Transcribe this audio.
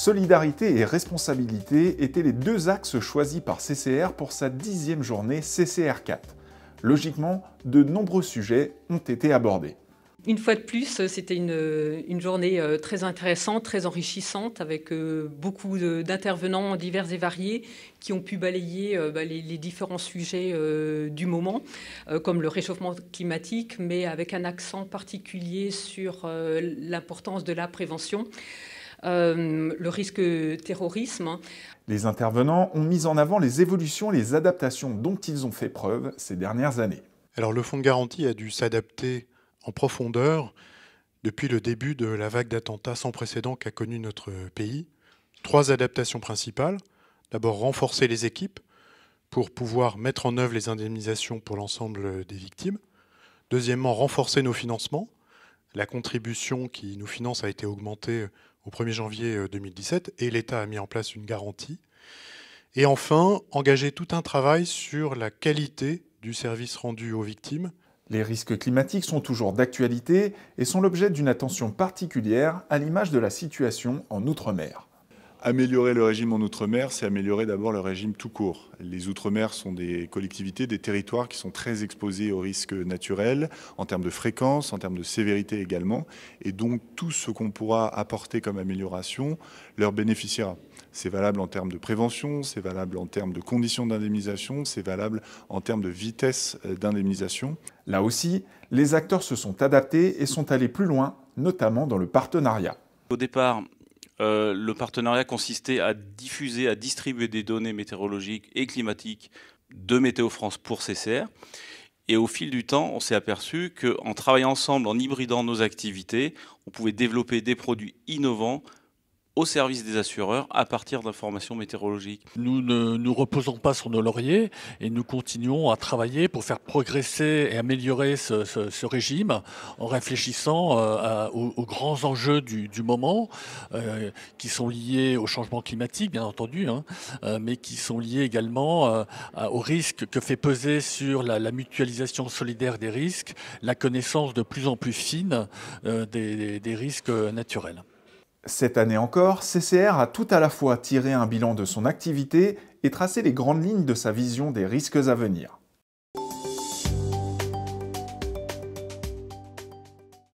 Solidarité et responsabilité étaient les deux axes choisis par CCR pour sa 10e journée CCR4. Logiquement, de nombreux sujets ont été abordés. Une fois de plus, c'était une journée très intéressante, très enrichissante, avec beaucoup d'intervenants divers et variés qui ont pu balayer les différents sujets du moment, comme le réchauffement climatique, mais avec un accent particulier sur l'importance de la prévention. Le risque terrorisme. Les intervenants ont mis en avant les évolutions et les adaptations dont ils ont fait preuve ces dernières années. Alors le fonds de garantie a dû s'adapter en profondeur depuis le début de la vague d'attentats sans précédent qu'a connu notre pays. 3 adaptations principales. D'abord, renforcer les équipes pour pouvoir mettre en œuvre les indemnisations pour l'ensemble des victimes. Deuxièmement, renforcer nos financements. La contribution qui nous finance a été augmentée au 1er janvier 2017 et l'État a mis en place une garantie. Et enfin, engager tout un travail sur la qualité du service rendu aux victimes. Les risques climatiques sont toujours d'actualité et sont l'objet d'une attention particulière à l'image de la situation en Outre-mer. Améliorer le régime en Outre-mer, c'est améliorer d'abord le régime tout court. Les Outre-mer sont des collectivités, des territoires qui sont très exposés aux risques naturels, en termes de fréquence, en termes de sévérité également. Et donc tout ce qu'on pourra apporter comme amélioration leur bénéficiera. C'est valable en termes de prévention, c'est valable en termes de conditions d'indemnisation, c'est valable en termes de vitesse d'indemnisation. Là aussi, les acteurs se sont adaptés et sont allés plus loin, notamment dans le partenariat. Au départ, le partenariat consistait à diffuser, à distribuer des données météorologiques et climatiques de Météo France pour CCR. Et au fil du temps, on s'est aperçu qu'en travaillant ensemble, en hybridant nos activités, on pouvait développer des produits innovants au service des assureurs à partir d'informations météorologiques. Nous ne nous reposons pas sur nos lauriers et nous continuons à travailler pour faire progresser et améliorer ce régime en réfléchissant aux grands enjeux du moment qui sont liés au changement climatique, bien entendu, mais qui sont liés également aux risques que fait peser sur la mutualisation solidaire des risques, la connaissance de plus en plus fine des risques naturels. Cette année encore, CCR a tout à la fois tiré un bilan de son activité et tracé les grandes lignes de sa vision des risques à venir.